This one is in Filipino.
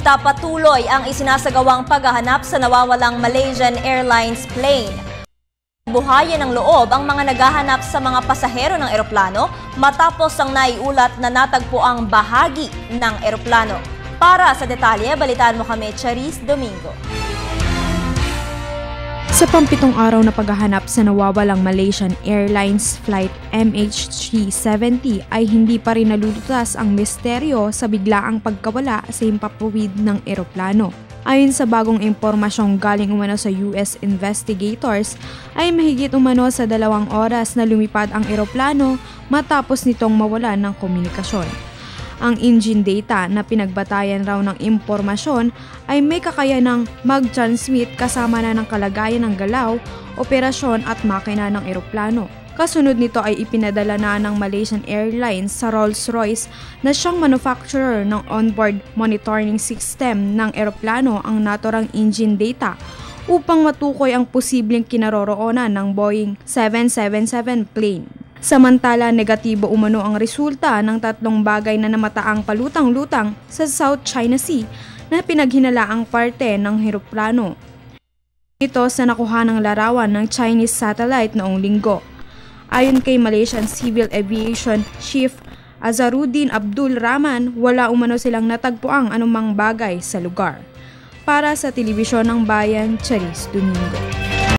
Samantala, patuloy ang isinasagawang paghahanap sa nawawalang Malaysian Airlines plane. Buhayan ng loob ang mga naghahanap sa mga pasahero ng eroplano matapos ang naiulat na natagpo ang bahagi ng eroplano. Para sa detalye, balitaan mo kami, Charis Domingo. Sa pampitong araw na paghahanap sa nawawalang Malaysian Airlines Flight MH370 ay hindi pa rin nalulutas ang misteryo sa biglaang pagkawala sa himpapawid ng eroplano. Ayon sa bagong impormasyong galing umano sa US investigators, ay mahigit umano sa 2 oras na lumipad ang eroplano matapos nitong mawalan ng komunikasyon. Ang engine data na pinagbatayan raw ng impormasyon ay may kakayanang mag-transmit kasama na ng kalagayan ng galaw, operasyon at makina ng eroplano. Kasunod nito ay ipinadala na ng Malaysian Airlines sa Rolls-Royce na siyang manufacturer ng onboard monitoring system ng eroplano ang naturang engine data upang matukoy ang posibleng kinaroroonan ng Boeing 777 plane. Samantala, negatibo umano ang resulta ng 3 bagay na namataang palutang-lutang sa South China Sea na pinaghinalaang parte ng eroplano. Ito sa nakuha ng larawan ng Chinese satellite noong linggo. Ayon kay Malaysian Civil Aviation Chief Azharuddin Abdul Rahman, wala umano silang natagpuang anumang bagay sa lugar. Para sa Telebisyon ng Bayan, Charis Domingo.